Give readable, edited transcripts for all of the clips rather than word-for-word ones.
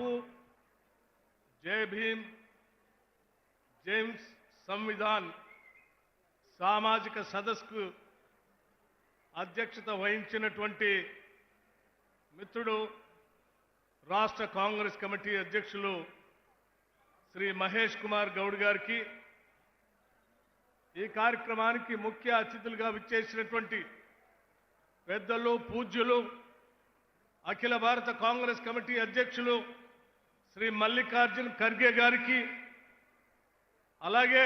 బాపు జై భీమ్ జేమ్స్ సంవిధాన్ సామాజిక సదస్సుకు అధ్యక్షత వహించినటువంటి మిత్రుడు రాష్ట్ర కాంగ్రెస్ కమిటీ అధ్యక్షులు శ్రీ మహేష్ కుమార్ గౌడ్ గారికి, ఈ కార్యక్రమానికి ముఖ్య అతిథులుగా విచ్చేసినటువంటి పెద్దలు పూజ్యులు అఖిల భారత కాంగ్రెస్ కమిటీ అధ్యక్షులు శ్రీ మల్లికార్జున్ ఖర్గే గారికి, అలాగే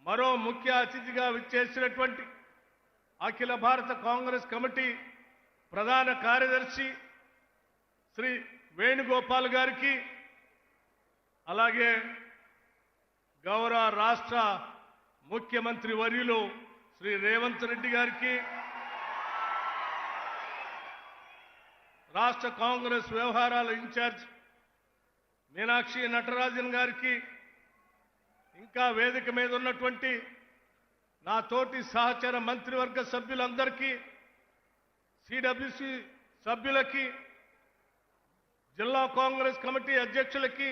మరో ముఖ్య అతిథిగా విచ్చేసినటువంటి అఖిల భారత కాంగ్రెస్ కమిటీ ప్రధాన కార్యదర్శి శ్రీ వేణుగోపాల్ గారికి, అలాగే గౌరవ రాష్ట్ర ముఖ్యమంత్రి వర్యులు శ్రీ రేవంత్ రెడ్డి గారికి, రాష్ట్ర కాంగ్రెస్ వ్యవహారాల ఇన్ఛార్జ్ మీనాక్షి నటరాజన్ గారికి, ఇంకా వేదిక మీద ఉన్నటువంటి నా తోటి సహచర మంత్రివర్గ సభ్యులందరికీ, సిడబ్ల్యూసి సభ్యులకి, జిల్లా కాంగ్రెస్ కమిటీ అధ్యక్షులకి,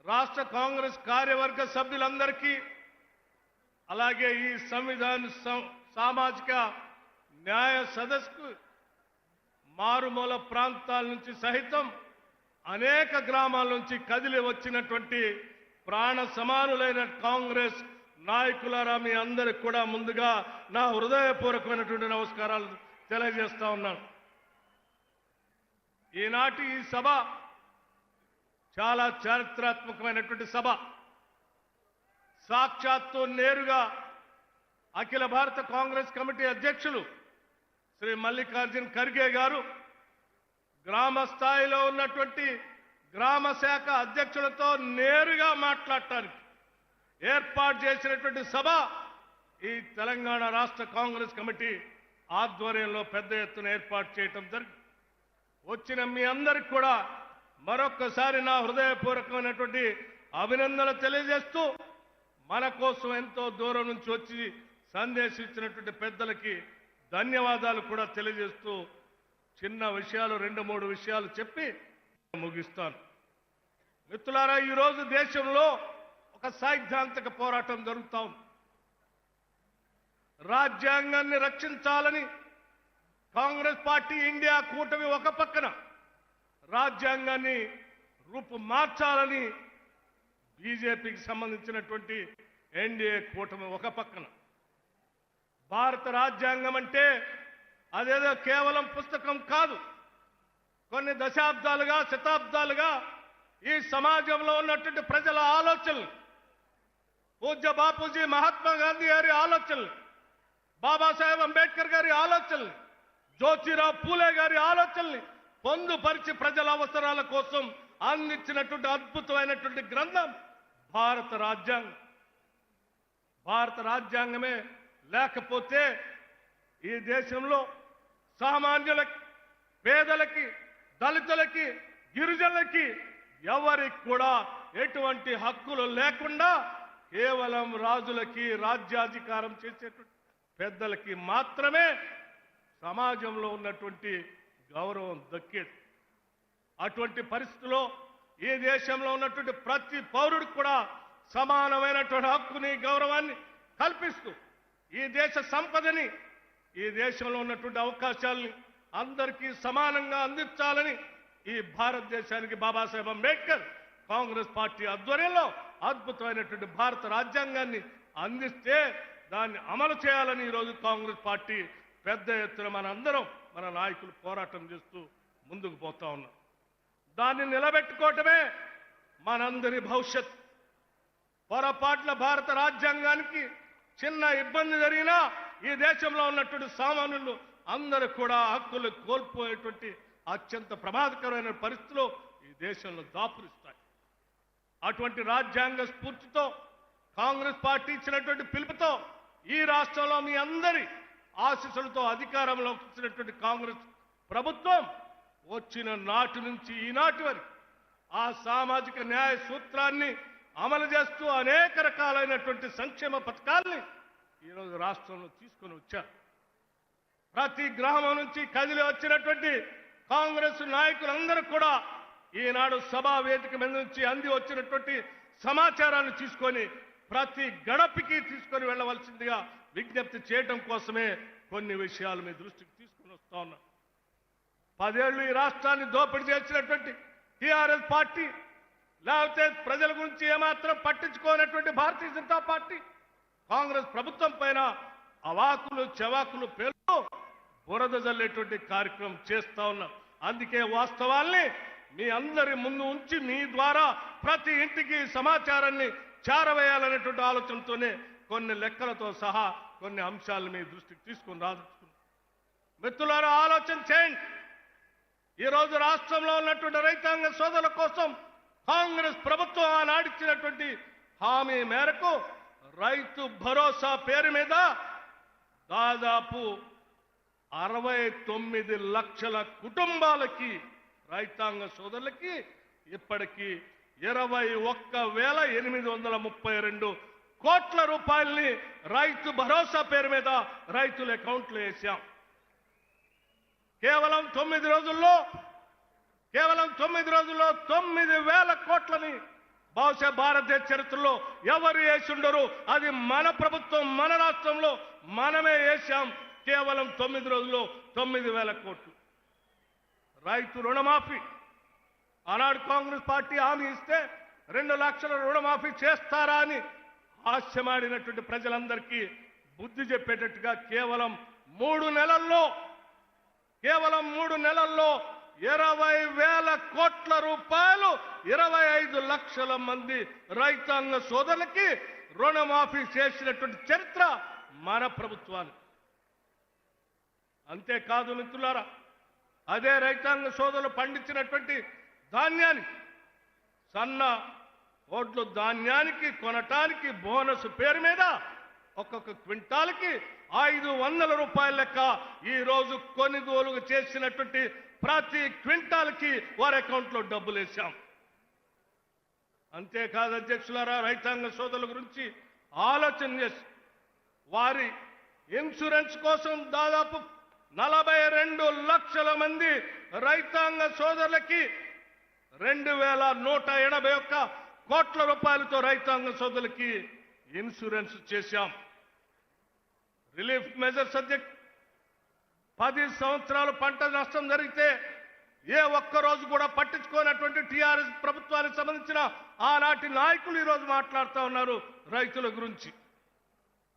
రాష్ట్ర కాంగ్రెస్ కార్యవర్గ సభ్యులందరికీ, అలాగే ఈ సంవిధాన సామాజిక న్యాయ సదస్సుకు మారుమూల ప్రాంతాల నుంచి సహితం అనేక గ్రామాల నుంచి కదిలి వచ్చినటువంటి ప్రాణ సమానులైన కాంగ్రెస్ నాయకులారా, మీ అందరికి కూడా ముందుగా నా హృదయపూర్వకమైనటువంటి నమస్కారాలు తెలియజేస్తా ఉన్నాను. ఈనాటి ఈ సభ చాలా చారిత్రాత్మకమైనటువంటి సభ. సాక్షాత్తు నేరుగా అఖిల భారత కాంగ్రెస్ కమిటీ అధ్యక్షులు శ్రీ మల్లికార్జున్ ఖర్గే గారు గ్రామ స్థాయిలో ఉన్నటువంటి గ్రామ శాఖ అధ్యక్షులతో నేరుగా మాట్లాడటానికి ఏర్పాటు చేసినటువంటి సభ ఈ తెలంగాణ రాష్ట్ర కాంగ్రెస్ కమిటీ ఆధ్వర్యంలో పెద్ద ఎత్తున ఏర్పాటు చేయటం జరిగింది. వచ్చిన మీ అందరికి కూడా మరొక్కసారి నా హృదయపూర్వకమైనటువంటి అభినందనలు తెలియజేస్తూ, మన కోసం ఎంతో దూరం నుంచి వచ్చి సందేశం ఇచ్చినటువంటి పెద్దలకి ధన్యవాదాలు కూడా తెలియజేస్తూ, చిన్న విషయాలు 2-3 విషయాలు చెప్పి ముగిస్తాను. మిత్రులారా, ఈరోజు దేశంలో ఒక సైద్ధాంతిక పోరాటం జరుగుతూ ఉంది. రాజ్యాంగాన్ని రక్షించాలని కాంగ్రెస్ పార్టీ ఇండియా కూటమి ఒక పక్కన, రాజ్యాంగాన్ని రూపు మార్చాలని బీజేపీకి సంబంధించినటువంటి ఎన్డీఏ కూటమి ఒక పక్కన. భారత రాజ్యాంగం అంటే అదేదో కేవలం పుస్తకం కాదు. కొన్ని దశాబ్దాలుగా, శతాబ్దాలుగా ఈ సమాజంలో ఉన్నటువంటి ప్రజల ఆలోచనలు, పూజ్య బాపూజీ మహాత్మా గాంధీ గారి ఆలోచనలు, బాబాసాహెబ్ అంబేద్కర్ గారి ఆలోచనలు, జ్యోతిరావు పూలే గారి ఆలోచనల్ని పొందుపరిచి ప్రజల అవసరాల కోసం అందించినటువంటి అద్భుతమైనటువంటి గ్రంథం భారత రాజ్యాంగం. భారత రాజ్యాంగమే లేకపోతే ఈ దేశంలో సామాన్యులకి, పేదలకి, దళితులకి, గిరిజనులకి ఎవరికి కూడా ఎటువంటి హక్కులు లేకుండా కేవలం రాజులకి, రాజ్యాధికారం చేసేటువంటి పెద్దలకి మాత్రమే సమాజంలో ఉన్నటువంటి గౌరవం దక్కేది. అటువంటి పరిస్థితిలో ఈ దేశంలో ఉన్నటువంటి ప్రతి పౌరుడికి కూడా సమానమైనటువంటి హక్కుని, గౌరవాన్ని కల్పిస్తూ ఈ దేశ సంపదని, ఈ దేశంలో ఉన్నటువంటి అవకాశాలని అందరికీ సమానంగా అందించాలని ఈ భారతదేశానికి బాబాసాహెబ్ అంబేద్కర్ కాంగ్రెస్ పార్టీ ఆధ్వర్యంలో అద్భుతమైనటువంటి భారత రాజ్యాంగాన్ని అందిస్తే దాన్ని అమలు చేయాలని ఈరోజు కాంగ్రెస్ పార్టీ పెద్ద ఎత్తున మనందరం, మన నాయకులు పోరాటం చేస్తూ ముందుకు పోతా ఉన్నాం. దాన్ని నిలబెట్టుకోవటమే మనందరి భవిష్యత్. పొరపాట్ల భారత రాజ్యాంగానికి చిన్న ఇబ్బంది జరిగినా ఈ దేశంలో ఉన్నటువంటి సామాన్యులు అందరూ కూడా హక్కులు కోల్పోయేటువంటి అత్యంత ప్రమాదకరమైన పరిస్థితులు ఈ దేశంలో దాపురిస్తాయి. అటువంటి రాజ్యాంగ స్ఫూర్తితో కాంగ్రెస్ పార్టీ ఇచ్చినటువంటి పిలుపుతో ఈ రాష్ట్రంలో మీ అందరి ఆశీస్సులతో అధికారంలోకి వచ్చినటువంటి కాంగ్రెస్ ప్రభుత్వం వచ్చిన నాటి నుంచి ఈనాటి వరకు ఆ సామాజిక న్యాయ సూత్రాన్ని అమలు చేస్తూ అనేక రకాలైనటువంటి సంక్షేమ పథకాల్ని ఈరోజు రాష్ట్రంలో తీసుకొని వచ్చారు. ప్రతి గ్రామం నుంచి కదిలి వచ్చినటువంటి కాంగ్రెస్ నాయకులందరూ కూడా ఈనాడు సభా వేదిక మీద నుంచి అంది వచ్చినటువంటి సమాచారాన్ని తీసుకొని ప్రతి గడపకి తీసుకొని వెళ్ళవలసిందిగా విజ్ఞప్తి చేయడం కోసమే కొన్ని విషయాలు మీ దృష్టికి తీసుకొని వస్తా ఉన్నా. 10 ఏళ్లు ఈ రాష్ట్రాన్ని దోపిడీ చేసినటువంటి టీఆర్ఎస్ పార్టీ, లేకపోతే ప్రజల గురించి ఏమాత్రం పట్టించుకోనటువంటి భారతీయ జనతా పార్టీ కాంగ్రెస్ ప్రభుత్వం పైన అవాకులు చెవాకులు పేర్లు బురద జల్లేటువంటి కార్యక్రమం చేస్తా ఉన్నాం. అందుకే వాస్తవాల్ని మీ అందరి ముందు ఉంచి మీ ద్వారా ప్రతి ఇంటికి సమాచారాన్ని చేరవేయాలనేటువంటి ఆలోచనతోనే కొన్ని లెక్కలతో సహా కొన్ని అంశాలను మీ దృష్టికి తీసుకుని రాదలుచుకున్నాం. మిత్రులారా, ఆలోచన చేయండి. ఈరోజు రాష్ట్రంలో ఉన్నటువంటి రైతాంగ సోదరుల కోసం కాంగ్రెస్ ప్రభుత్వం ఆనాడిచ్చినటువంటి హామీ మేరకు రైతు భరోసా పేరు మీద దాదాపు 69 లక్షల కుటుంబాలకి, రైతాంగ సోదరులకి ఇప్పటికీ 21,832 కోట్ల రూపాయల్ని రైతు భరోసా పేరు మీద రైతుల అకౌంట్లో వేశాం. కేవలం 9 రోజుల్లో 9,000 కోట్లని బహుశా భారతదేశ చరిత్రలో ఎవరు వేసిండరు. అది మన ప్రభుత్వం, మన రాష్ట్రంలో మనమే వేశాం. కేవలం 9 రోజుల్లో 9,000 కోట్లు. రైతు రుణమాఫీ ఆనాడు కాంగ్రెస్ పార్టీ హామీ ఇస్తే 2 లక్షల రుణమాఫీ చేస్తారా అని ఆశమాడినటువంటి ప్రజలందరికీ బుద్ధి చెప్పేటట్టుగా కేవలం 3 నెలల్లో 20,000 కోట్ల రూపాయలు 25 లక్షల మంది రైతాంగ సోదరులకి రుణమాఫీ చేసినటువంటి చరిత్ర మన ప్రభుత్వానికి. అంతేకాదు మిత్రులారా, అదే రైతాంగ సోదరులు పండించినటువంటి ధాన్యానికి, సన్న ఓడ్లు ధాన్యానికి కొనటానికి బోనస్ పేరు మీద ఒక్కొక్క క్వింటాల్కి 500 రూపాయల లెక్క ఈ రోజు కొనుగోలు చేసినటువంటి ప్రతి క్వింటాల్కి వారి అకౌంట్లో డబ్బులు వేశాం. అంతేకాదు అధ్యక్షులారా, రైతాంగ సోదరుల గురించి ఆలోచన చేసి వారి ఇన్సూరెన్స్ కోసం దాదాపు 42 లక్షల మంది రైతాంగ సోదరులకి 2,181 కోట్ల రూపాయలతో రైతాంగ సోదరులకి ఇన్సూరెన్స్ చేశాం. రిలీఫ్ మెజర్స్ అధ్యక్ష 10 సంవత్సరాలు పంట నష్టం జరిగితే ఏ ఒక్కరోజు కూడా పట్టించుకోనటువంటి టీఆర్ఎస్ ప్రభుత్వానికి సంబంధించిన ఆనాటి నాయకులు ఈరోజు మాట్లాడుతూ ఉన్నారు రైతుల గురించి.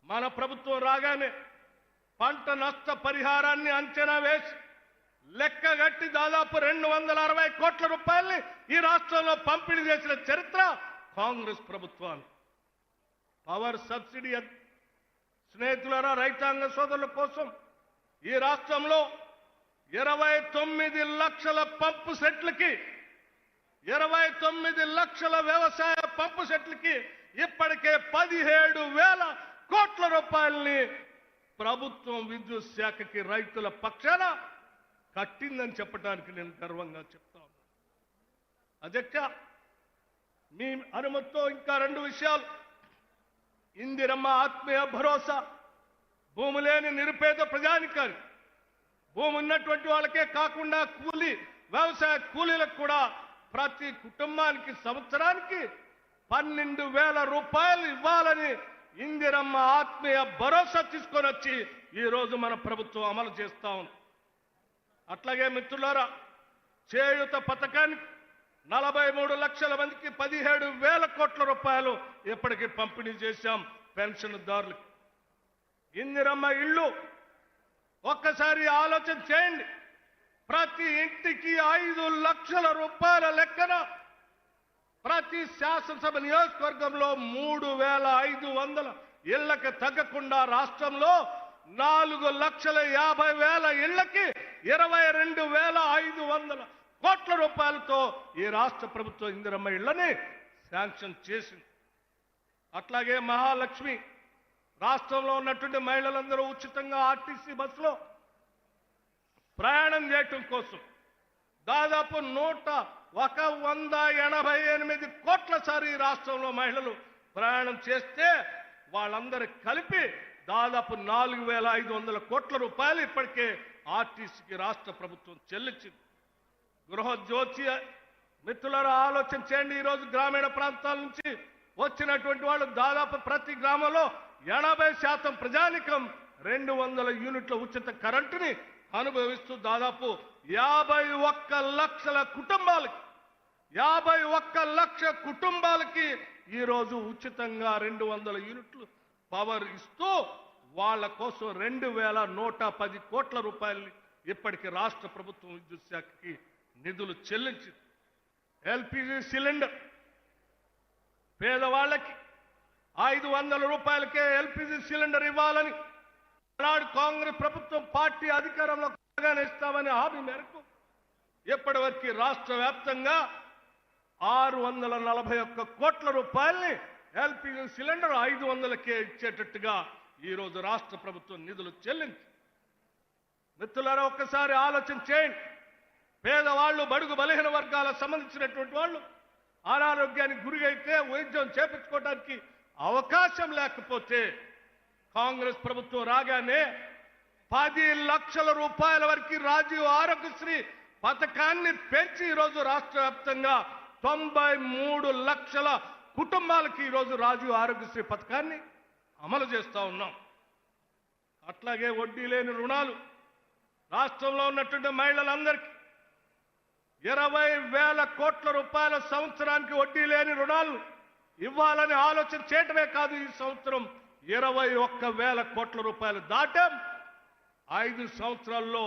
మన ప్రభుత్వం రాగానే పంట నష్ట పరిహారాన్ని అంచనా వేసి లెక్కగట్టి దాదాపు 260 కోట్ల రూపాయల్ని ఈ రాష్ట్రంలో పంపిణీ చేసిన చరిత్ర కాంగ్రెస్ ప్రభుత్వానికి. పవర్ సబ్సిడీ స్నేహితులారా, రైతాంగ సోదరుల కోసం ఈ రాష్ట్రంలో 29 లక్షల పంపు సెట్లకి 29 లక్షల వ్యవసాయ పంపు సెట్లకి ఇప్పటికే 17,000 కోట్ల రూపాయల్ని ప్రభుత్వం విద్యుత్ శాఖకి రైతుల పక్షాన కట్టిందని చెప్పడానికి నేను గర్వంగా చెప్తా ఉన్నాను. అధ్యక్ష, మీ అనుమతితో ఇంకా 2 విషయాలు. ఇందిరమ్మ ఆత్మీయ భరోసా, భూమి లేని నిరుపేద ప్రజానికానికి, భూమి ఉన్నటువంటి వాళ్ళకే కాకుండా వ్యవసాయ కూలీలకు కూడా ప్రతి కుటుంబానికి సంవత్సరానికి 12,000 రూపాయలు ఇవ్వాలని ఇందిరమ్మ ఆత్మీయ భరోసా తీసుకొని వచ్చి ఈ రోజు మన ప్రభుత్వం అమలు చేస్తా ఉంది. అట్లాగే మిత్రులారా, చేయూత పథకానికి 43 లక్షల మందికి 17,000 కోట్ల రూపాయలు ఇప్పటికీ పంపిణీ చేశాం పెన్షన్దారులకు. ఇందిరమ్మ ఇళ్ళు ఒక్కసారి ఆలోచన చేయండి. ప్రతి ఇంటికి 5 లక్షల రూపాయల లెక్కన ప్రతి శాసనసభ నియోజకవర్గంలో 3,500 ఇళ్లకు తగ్గకుండా రాష్ట్రంలో 4,50,000 ఇళ్లకి 22,500 కోట్ల రూపాయలతో ఈ రాష్ట్ర ప్రభుత్వం ఇందిరమ్మ ఇళ్లని శాంక్షన్ చేసింది. అట్లాగే మహాలక్ష్మి, రాష్ట్రంలో ఉన్నటువంటి మహిళలందరూ ఉచితంగా ఆర్టీసీ బస్సులో ప్రయాణం చేయటం కోసం దాదాపు 188 కోట్ల సారి రాష్ట్రంలో మహిళలు ప్రయాణం చేస్తే వాళ్ళందరూ కలిపి దాదాపు 4,500 కోట్ల రూపాయలు ఇప్పటికే ఆర్టీసీకి రాష్ట్ర ప్రభుత్వం చెల్లించింది. గృహజ్యోతి మిత్రులారా, ఆలోచన చేయండి. ఈరోజు గ్రామీణ ప్రాంతాల నుంచి వచ్చినటువంటి వాళ్ళు దాదాపు ప్రతి గ్రామంలో 80% ప్రజానికం 200 యూనిట్ల ఉచిత కరెంటుని అనుభవిస్తూ దాదాపు 51 లక్షల కుటుంబాలకి 51 లక్ష కుటుంబాలకి ఈరోజు ఉచితంగా 200 యూనిట్లు పవర్ ఇస్తూ వాళ్ళ కోసం 2110 కోట్ల రూపాయలు ఇప్పటికి రాష్ట్ర ప్రభుత్వం విద్యుత్ శాఖకి నిధులు చెల్లించింది. ఎల్పిజి సిలిండర్ పేదవాళ్ళకి 500 రూపాయలకే ఎల్పిజి సిలిండర్ ఇవ్వాలని ఆనాడు కాంగ్రెస్ ప్రభుత్వం పార్టీ అధికారంలో ఇస్తామని హామీ మేరకు ఇప్పటి వరకు రాష్ట్ర వ్యాప్తంగా 641 కోట్ల రూపాయల్ని ఎల్పిజి సిలిండర్ 500కే ఇచ్చేటట్టుగా ఈరోజు రాష్ట్ర ప్రభుత్వం నిధులు చెల్లించి. మిత్రులారా, ఒక్కసారి ఆలోచన చేయండి. పేదవాళ్ళు, బడుగు బలహీన వర్గాలకు సంబంధించినటువంటి వాళ్ళు అనారోగ్యానికి గురైతే వైద్యం చేపించుకోవడానికి అవకాశం లేకపోతే కాంగ్రెస్ ప్రభుత్వం రాగానే 10 లక్షల రూపాయల వరకు రాజీవ్ ఆరోగ్యశ్రీ పథకాన్ని పెంచి ఈరోజు రాష్ట్ర వ్యాప్తంగా 93 లక్షల కుటుంబాలకి ఈరోజు రాజీవ్ ఆరోగ్యశ్రీ పథకాన్ని అమలు చేస్తా ఉన్నాం. అట్లాగే వడ్డీ లేని రుణాలు రాష్ట్రంలో ఉన్నటువంటి మహిళలందరికీ 20,000 కోట్ల రూపాయల సంవత్సరానికి వడ్డీ లేని రుణాలు ఇవ్వాలని ఆలోచన చేయటమే కాదు, ఈ సంవత్సరం 21,000 కోట్ల రూపాయలు దాటాం. 5 సంవత్సరాల్లో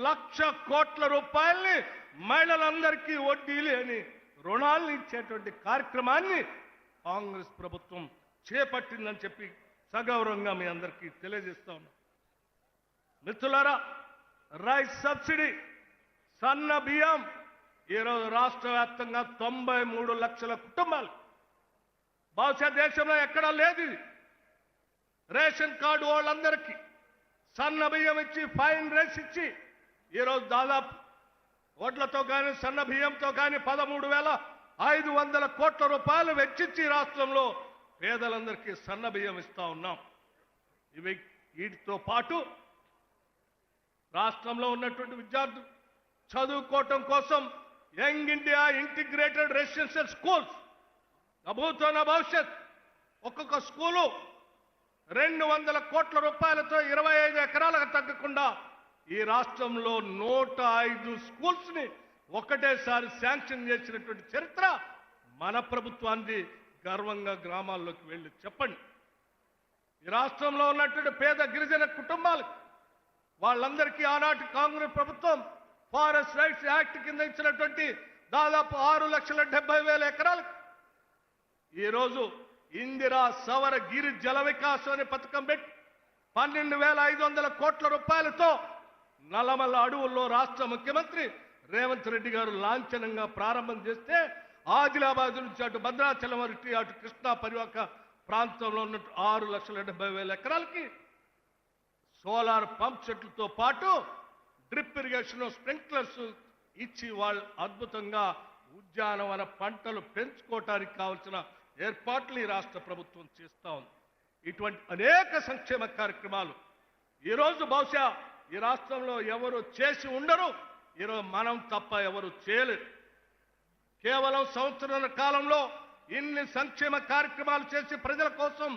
1,00,000 కోట్ల రూపాయల్ని మహిళలందరికీ వడ్డీ లేని రుణాలను ఇచ్చేటువంటి కార్యక్రమాన్ని కాంగ్రెస్ ప్రభుత్వం చేపట్టిందని చెప్పి సగౌరవంగా మీ అందరికీ తెలియజేస్తా ఉన్నాం. మిత్రులారా, రైస్ సబ్సిడీ, సన్న బియ్యం ఈరోజు రాష్ట్ర వ్యాప్తంగా 93 లక్షల కుటుంబాలు, బహుశా దేశంలో ఎక్కడా లేదు ఇది. రేషన్ కార్డు వాళ్ళందరికీ సన్న బియ్యం ఇచ్చి, ఫైన్ రైస్ ఇచ్చి ఈరోజు దాదాపు వడ్లతో కానీ సన్న బియ్యంతో కానీ 13,500 కోట్ల రూపాయలు వెచ్చించి రాష్ట్రంలో పేదలందరికీ సన్న బియ్యం ఇస్తా ఉన్నాం. వీటితో పాటు రాష్ట్రంలో ఉన్నటువంటి విద్యార్థులు చదువుకోవటం కోసం young India integrated residential schools, నభూతోన భవిష్యత్, ఒక్కొక్క స్కూలు 200 కోట్ల రూపాయలతో 25 ఎకరాలకు తగ్గకుండా ఈ రాష్ట్రంలో 105 స్కూల్స్ ని ఒకటేసారి శాంక్షన్ చేసినటువంటి చరిత్ర మన ప్రభుత్వాన్ని. గర్వంగా గ్రామాల్లోకి వెళ్ళి చెప్పండి. ఈ రాష్ట్రంలో ఉన్నటువంటి పేద గిరిజన కుటుంబాలకు వాళ్ళందరికీ ఆనాటి కాంగ్రెస్ ప్రభుత్వం ఫారెస్ట్ రైట్స్ యాక్ట్ కింద ఇచ్చినటువంటి దాదాపు 6,70,000 ఎకరాలకు ఈరోజు ఇందిరా సవర గిరి జల వికాసం అనే పథకం పెట్టి 12,500 కోట్ల రూపాయలతో నల్లమల్ల అడవుల్లో రాష్ట్ర ముఖ్యమంత్రి రేవంత్ రెడ్డి గారు లాంఛనంగా ప్రారంభం చేస్తే ఆదిలాబాద్ నుంచి అటు భద్రాచలం వరకు అటు కృష్ణా పరివాహక ప్రాంతంలో ఉన్న 6,70,000 ఎకరాలకి సోలార్ పంప్ సెట్లతో పాటు డ్రిప్ ఇరిగేషన్, స్ప్రింక్లర్స్ ఇచ్చి వాళ్ళు అద్భుతంగా ఉద్యానవన పంటలు పెంచుకోవటానికి కావాల్సిన ఏర్పాట్లు ఈ రాష్ట్ర ప్రభుత్వం చేస్తా ఉంది. ఇటువంటి అనేక సంక్షేమ కార్యక్రమాలు ఈరోజు బహుశా ఈ రాష్ట్రంలో ఎవరు చేసి ఉండరు, ఈరోజు మనం తప్ప ఎవరు చేయలేరు. కేవలం సంవత్సరాల కాలంలో ఇన్ని సంక్షేమ కార్యక్రమాలు చేసి ప్రజల కోసం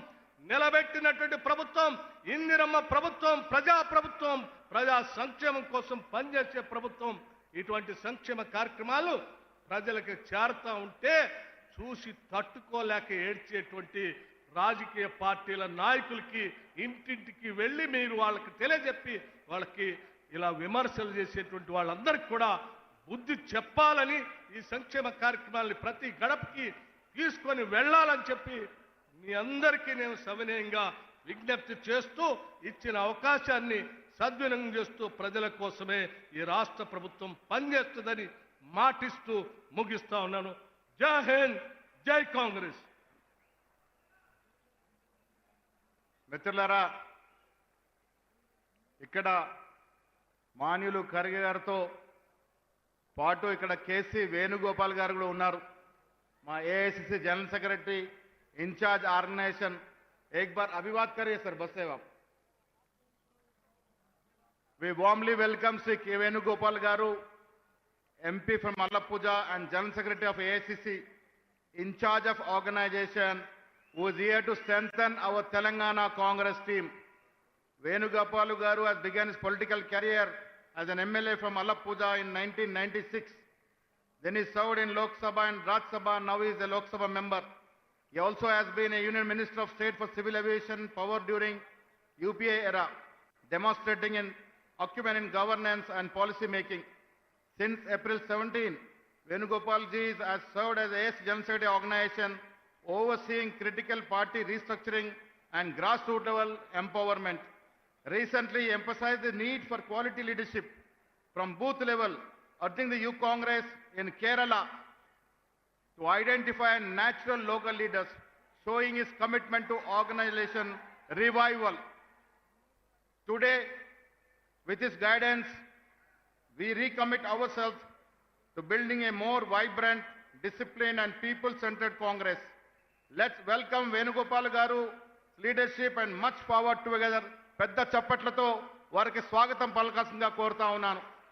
నిలబెట్టినటువంటి ప్రభుత్వం ఇందిరమ్మ ప్రభుత్వం, ప్రజా ప్రభుత్వం, ప్రజా సంక్షేమం కోసం పనిచేసే ప్రభుత్వం. ఇటువంటి సంక్షేమ కార్యక్రమాలు ప్రజలకు చేరుతా ఉంటే చూసి తట్టుకోలేక ఏడ్చేటువంటి రాజకీయ పార్టీల నాయకులకి ఇంటింటికి వెళ్ళి మీరు వాళ్ళకి తెలియజెప్పి వాళ్ళకి ఇలా విమర్శలు చేసేటువంటి వాళ్ళందరికీ కూడా బుద్ధి చెప్పాలని, ఈ సంక్షేమ కార్యక్రమాలని ప్రతి గడపకి తీసుకొని వెళ్ళాలని చెప్పి మీ అందరికీ నేను సవినయంగా విజ్ఞప్తి చేస్తూ ఇచ్చిన అవకాశాన్ని సద్వినియోగం చేస్తూ ప్రజల కోసమే ఈ రాష్ట్ర ప్రభుత్వం పనిచేస్తుందని మాటిస్తూ ముగిస్తా ఉన్నాను. జై హింద్, జై కాంగ్రెస్. మిత్రులారా, ఇక్కడ మాన్యులు ఖర్గే గారితో పాటు ఇక్కడ కేసీ వేణుగోపాల్ గారు కూడా ఉన్నారు. మా AICC general secretary incharge organisation. एक बार अभिवाद करिए सर, बस सेवा. We warmly welcome Sri K. Venugopal Garu, MP from Allappuzha and General Secretary of AICC, in charge of organization, who is here to strengthen our Telangana Congress team. Venugopalu Garu has begun his political career as an MLA from Allappuzha in 1996. Then he served in Lok Sabha and Raj Sabha. Now he is a Lok Sabha member. He also has been a Union Minister of State for Civil Aviation Power during UPA era, demonstrating an acumen in governance and policy making. Since April 17, Venugopal ji has served as AS General Secretary Organization, overseeing critical party restructuring and grassroots level empowerment. Recently, he emphasized the need for quality leadership from booth level, urging the Youth Congress in Kerala to identify natural local leaders, showing his commitment to organization revival. Today, with his guidance, we recommit ourselves to building a more vibrant, disciplined and people-centered Congress. Let's welcome Venugopal Garu's leadership and much forward together. పెద్ద చప్పట్లతో వారికి స్వాగతం పలకాల్సిందిగా కోరుతా ఉన్నాను.